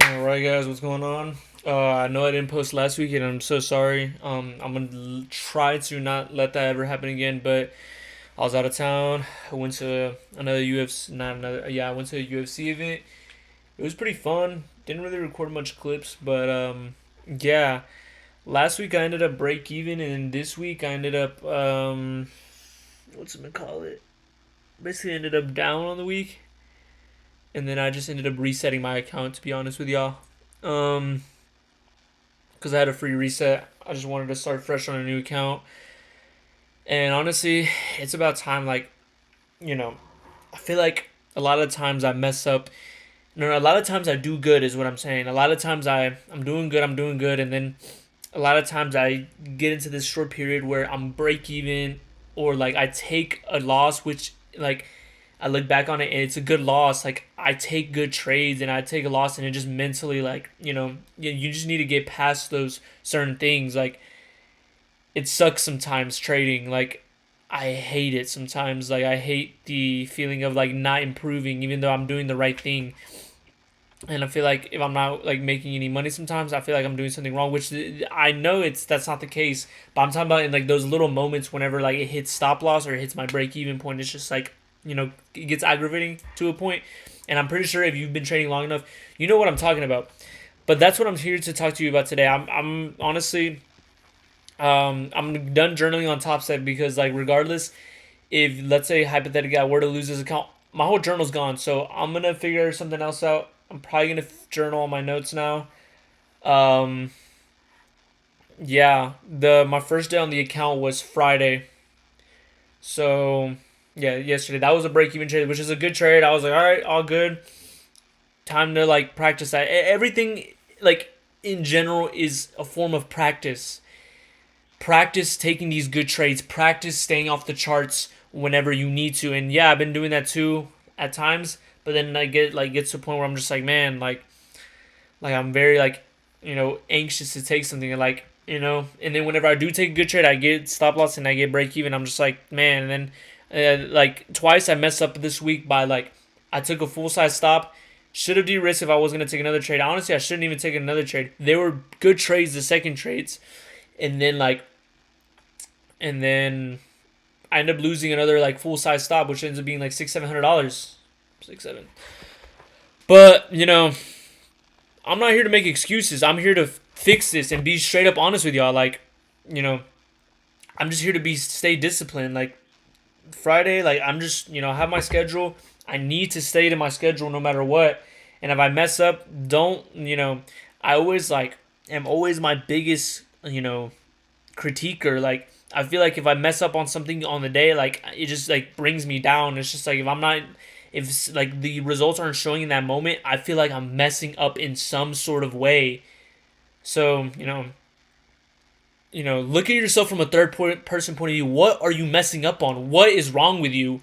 All right, guys, what's going on? I know I didn't post last week, and I'm so sorry. I'm gonna try to not let that ever happen again. But I was out of town. I went to another UFC, not another. Yeah, I went to a UFC event. It was pretty fun. Didn't really record much clips, but yeah. Last week I ended up break even, and this week I ended up what's it gonna call it? Basically, ended up down on the week, and then I just ended up resetting my account. To be honest with y'all. Um, because I had a free reset. I just wanted to start fresh on a new account. And honestly, it's about time. You know, I feel like a lot of times I mess up. No, a lot of times I do good, is what I'm saying. A lot of times I'm doing good, and then a lot of times I get into this short period where I'm break even, or like I take a loss, which like I look back on it and it's a good loss. Like I take good trades and I take a loss and it just mentally you just need to get past those certain things. Like it sucks sometimes trading. Like I hate it sometimes. Like I hate the feeling of like not improving even though I'm doing the right thing. And I feel like if I'm not like making any money sometimes, I feel like I'm doing something wrong, which I know that's not the case. But I'm talking about in like those little moments whenever like it hits stop loss or it hits my break even point. It's just like it gets aggravating to a point. And I'm pretty sure if you've been trading long enough, you know what I'm talking about. But that's what I'm here to talk to you about today. I'm honestly I'm done journaling on Top Step because like regardless, if let's say hypothetically I were to lose this account, my whole journal's gone. So I'm gonna figure something else out. I'm probably gonna journal all my notes now. Um, yeah, the my first day on the account was Friday. So yeah, yesterday that was a break even trade, which is a good trade. I was like, all right, all good. Time to like practice that. Everything like in general is a form of practice. Practice taking these good trades. Practice staying off the charts whenever you need to. And yeah, I've been doing that too at times. But then I gets to a point where I'm just like, man, like I'm very anxious to take something and and then whenever I do take a good trade I get stop loss and I get break even. I'm just like, man. And then like twice I messed up this week by like I took a full size stop. Should have de-risked if I was gonna take another trade. Honestly, I shouldn't even take another trade. They were good trades, the second trades, and then I end up losing another like full size stop, which ends up being like $600-700, 6 7. But I'm not here to make excuses. I'm here to fix this and be straight up honest with y'all. Like, you know, I'm just here to be stay disciplined. Like Friday, like I'm just have my schedule. I need to stay to my schedule no matter what. And if I mess up, don't I always like am always my biggest critiquer. Like I feel like if I mess up on something on the day, like it just like brings me down. It's just like if like the results aren't showing in that moment, I feel like I'm messing up in some sort of way. So look at yourself from a person point of view. What are you messing up on? What is wrong with you?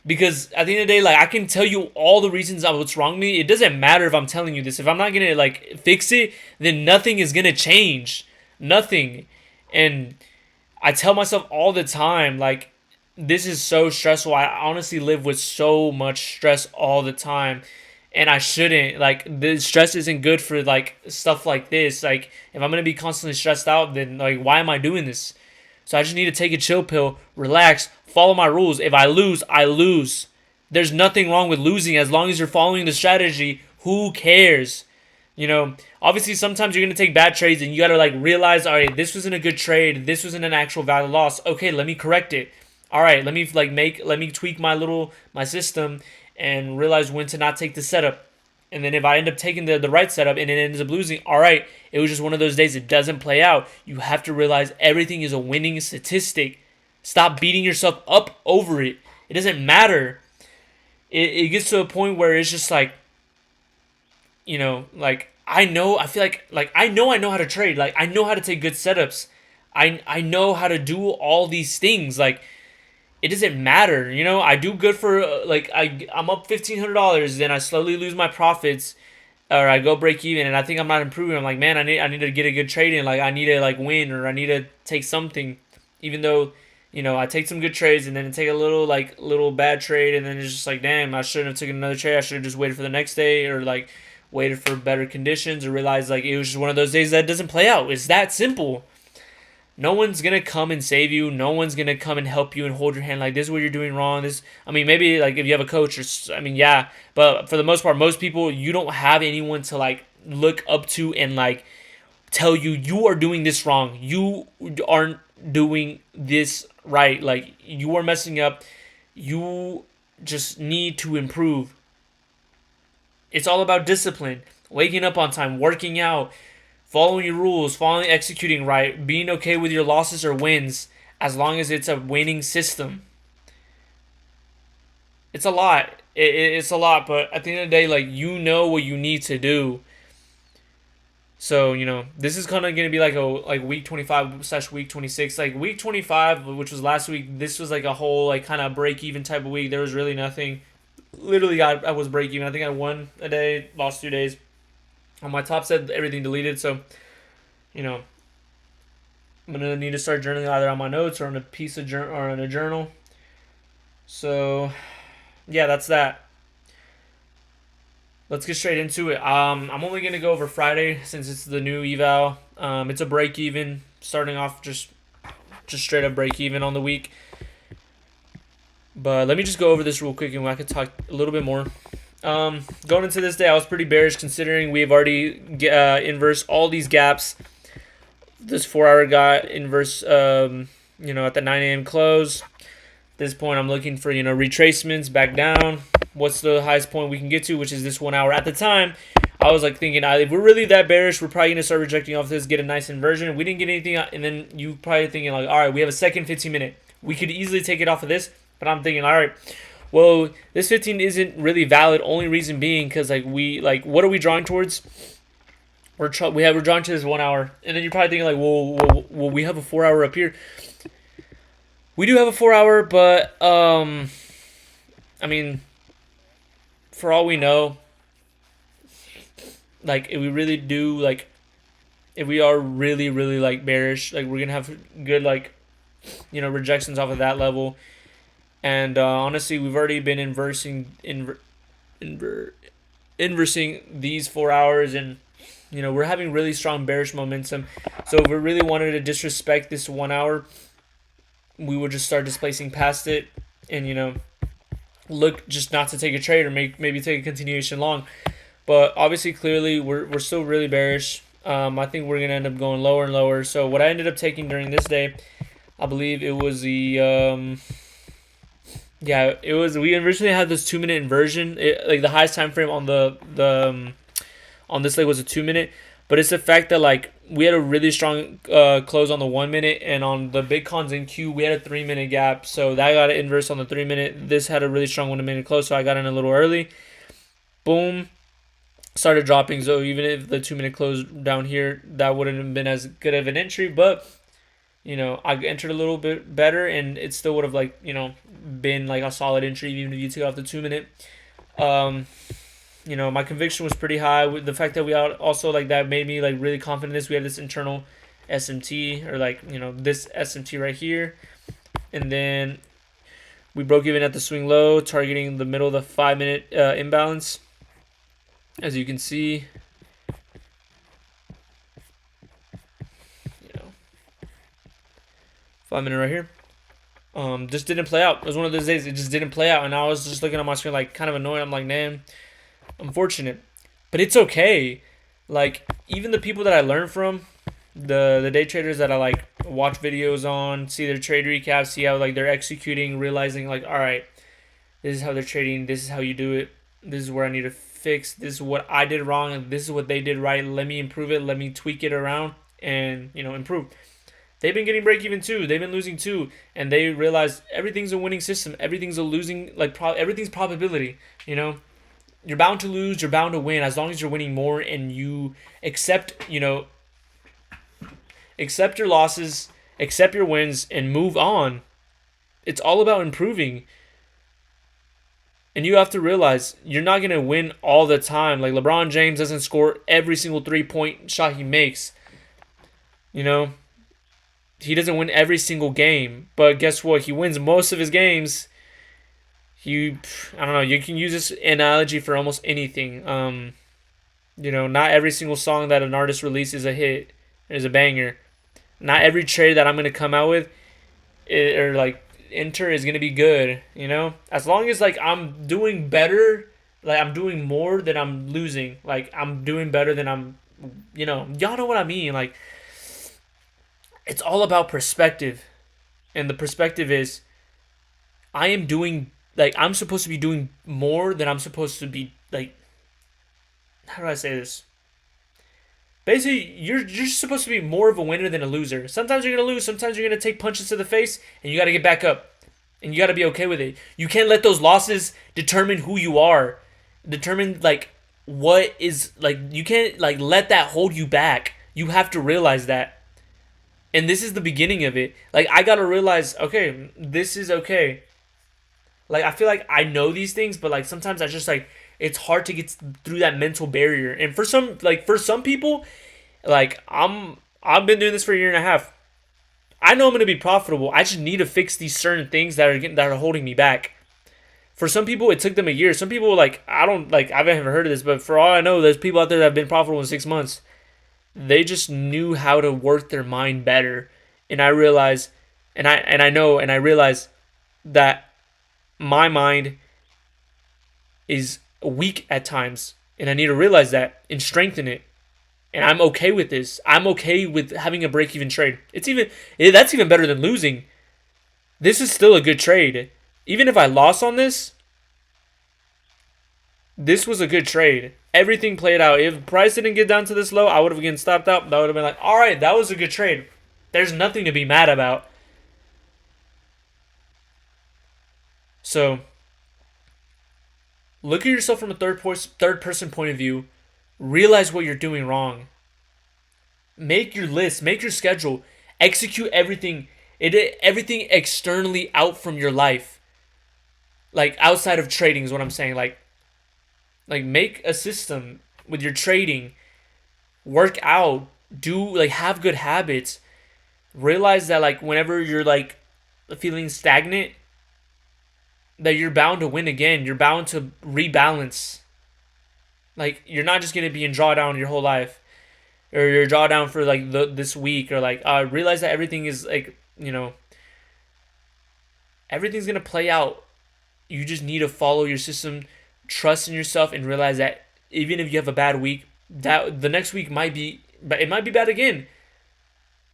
Because at the end of the day, like I can tell you all the reasons of what's wrong with me. It doesn't matter if I'm telling you this. If I'm not gonna like fix it, then nothing is gonna change. Nothing. And I tell myself all the time, like, this is so stressful. I honestly live with so much stress all the time. And I shouldn't. Like, the stress isn't good for, like, stuff like this. Like, if I'm going to be constantly stressed out, then, like, why am I doing this? So I just need to take a chill pill, relax, follow my rules. If I lose, I lose. There's nothing wrong with losing as long as you're following the strategy. Who cares? Obviously sometimes you're gonna take bad trades and you gotta like realize, all right, this wasn't a good trade, this wasn't an actual valid loss. Okay, let me correct it. All right, let me tweak my system and realize when to not take the setup. And then if I end up taking the right setup and it ends up losing, all right, it was just one of those days. It doesn't play out. You have to realize everything is a winning statistic. Stop beating yourself up over it. It doesn't matter. It gets to a point where it's just like like I feel like I know how to trade. Like I know how to take good setups. I know how to do all these things. Like it doesn't matter. I do good for I'm up $1,500, then I slowly lose my profits or I go break even and I think I'm not improving. I'm like, man, I need to get a good trade in. Like I need to like win or I need to take something, even though I take some good trades and then take a little bad trade and then it's just like, damn, I shouldn't have taken another trade. I should have just waited for the next day or like waited for better conditions, or realized like it was just one of those days that doesn't play out. It's that simple. No one's gonna come and save you. No one's gonna come and help you and hold your hand like this is what you're doing wrong. This, I mean, maybe like if you have a coach or, I mean, yeah, but for the most part, most people, you don't have anyone to like look up to and like tell you you are doing this wrong. You aren't doing this right. Like you are messing up. You just need to improve. It's all about discipline, waking up on time, working out, following your rules, following executing right, being okay with your losses or wins as long as it's a winning system. It's a lot. It's a lot, but at the end of the day, like you know what you need to do. So this is kind of gonna be like a week 25 slash week 26. Like week 25, which was last week, this was like a whole like kind of break even type of week. There was really nothing. Literally, I was break even. I think I won a day, lost 2 days. On my top said everything deleted, so you know I'm gonna need to start journaling either on my notes or on a piece of or on a journal. So yeah, that's that. Let's get straight into it. I'm only gonna go over Friday since it's the new eval. It's a break even, starting off just straight up break even on the week. But let me just go over this real quick and I can talk a little bit more. Going into this day, I was pretty bearish considering we've already inversed all these gaps. This 4-hour got inverse, at the 9 a.m. close. At this point, I'm looking for, retracements back down. What's the highest point we can get to, which is this 1 hour. At the time, I was like thinking, if we're really that bearish, we're probably going to start rejecting off this, get a nice inversion. We didn't get anything, and then you probably thinking like, all right, we have a second 15-minute. We could easily take it off of this, but I'm thinking, all right, well, this 15 isn't really valid. Only reason being because what are we drawing towards? We're drawing to this 1 hour, and then you're probably thinking like, well, we have a 4 hour up here. We do have a 4 hour, but I mean, for all we know, like if we really do like, if we are really really like bearish, like we're gonna have good rejections off of that level. And honestly, we've already been inversing these 4 hours, and we're having really strong bearish momentum. So if we really wanted to disrespect this 1 hour, we would just start displacing past it, and look just not to take a trade or maybe take a continuation long. But obviously, clearly, we're still really bearish. I think we're gonna end up going lower and lower. So what I ended up taking during this day, I believe it was the yeah, it was. We originally had this 2 minute inversion. Like the highest time frame on on this leg was a 2 minute, but it's the fact that like we had a really strong close on the 1 minute, and on the Bitcoins in Q we had a 3 minute gap. So that got an inverse on the 3 minute. This had a really strong 1 minute close, so I got in a little early. Boom, started dropping. So even if the 2 minute close down here, that wouldn't have been as good of an entry, but I entered a little bit better, and it still would have been like a solid entry even if you took off the 2 minute. My conviction was pretty high with the fact that we also that made me really confident in this. We had this internal SMT, or this SMT right here, and then we broke even at the swing low, targeting the middle of the 5 minute imbalance, as you can see. 5 minute right here. Just didn't play out. It was one of those days it just didn't play out, and I was just looking on my screen kind of annoyed. I'm like, man, unfortunate, but it's okay. Even the people that I learned from, the day traders that I watch videos on, see their trade recaps, see how they're executing, realizing all right, this is how they're trading, this is how you do it, this is where I need to fix, this is what I did wrong, and this is what they did right. Let me improve it, let me tweak it around, and improve. They've been getting break even too. They've been losing too, and they realize everything's a winning system. Everything's a losing everything's probability. You're bound to lose. You're bound to win as long as you're winning more and you accept accept your losses, accept your wins, and move on. It's all about improving. And you have to realize you're not gonna win all the time. Like LeBron James doesn't score every single 3-point shot he makes. He doesn't win every single game, but guess what? He wins most of his games. I don't know. You can use this analogy for almost anything. Not every single song that an artist releases is a hit, is a banger. Not every trade that I'm gonna come out with or like enter is gonna be good. As long as like I'm doing better, like I'm doing more than I'm losing. Like I'm doing better than I'm, y'all know what I mean. Like it's all about perspective, and the perspective is I am doing like I'm supposed to be doing more than I'm supposed to be like. How do I say this? Basically, you're supposed to be more of a winner than a loser. Sometimes you're gonna lose. Sometimes you're gonna take punches to the face, and you gotta get back up, and you gotta be okay with it. You can't let those losses determine who you are, determine like what is like. You can't like let that hold you back. You have to realize that, and this is the beginning of it. Like I gotta realize, okay, this is okay. Like I feel like I know these things, but like sometimes I just like it's hard to get through that mental barrier. And for some people, like I've been doing this for a year and a half. I know I'm gonna be profitable. I just need to fix these certain things that are holding me back. For some people, it took them a year. Some people like I don't like I haven't heard of this, but for all I know, there's people out there that have been profitable in 6 months. They just knew how to work their mind better. And I realize, and I realize that my mind is weak at times, and I need to realize that and strengthen it. And I'm okay with this. I'm okay with having a break-even trade. That's even better than losing. This is still a good trade. Even if I lost on this was a good trade. Everything played out. If price didn't get down to this low, I would have again stopped up. That would have been like, all right, that was a good trade. There's nothing to be mad about. So look at yourself from a third person point of view. Realize what you're doing wrong. Make your list. Make your schedule. Execute everything externally out from your life. Like outside of trading is what I'm saying. Like make a system with your trading. Work out. Have good habits. Realize that like whenever you're like feeling stagnant, that you're bound to win again. You're bound to rebalance. Like you're not just gonna be in drawdown your whole life, or your drawdown for like this week, or like realize that everything is like everything's gonna play out. You just need to follow your system, trust in yourself, and realize that even if you have a bad week, that the next week might be, but it might be bad again.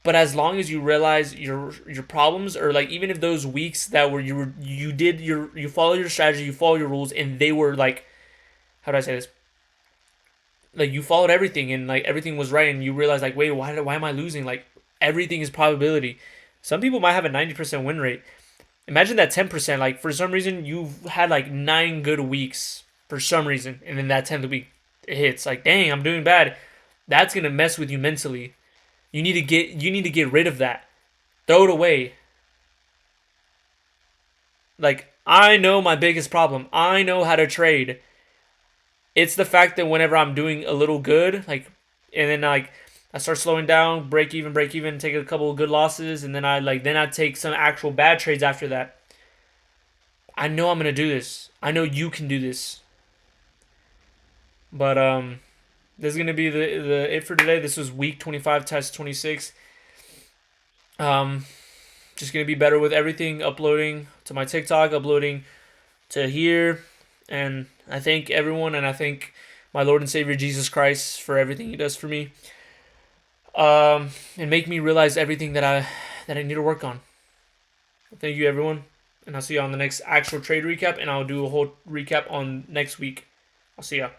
But as long as you realize your problems, or like even if those weeks that were you follow your strategy, you follow your rules, and they were like, how do I say this? Like you followed everything and like everything was right, and you realize like, wait, why am I losing? Like everything is probability. Some people might have a 90% win rate. Imagine that 10%. Like for some reason you've had like 9 good weeks for some reason, and then that 10th week it hits. Like dang, I'm doing bad. That's gonna mess with you mentally. You need to get rid of that. Throw it away. Like I know my biggest problem. I know how to trade. It's the fact that whenever I'm doing a little good, like, and then like I start slowing down, break even, take a couple of good losses, and then I take some actual bad trades after that. I know I'm gonna do this. I know you can do this. But this is gonna be the it for today. This was week 25, test 26. Um, just gonna be better with everything. Uploading to my TikTok, uploading to here, and I thank everyone, and I thank my Lord and Savior Jesus Christ for everything He does for me. And make me realize everything that I need to work on. Thank you, everyone, and I'll see you on the next actual trade recap, and I'll do a whole recap on next week. I'll see ya.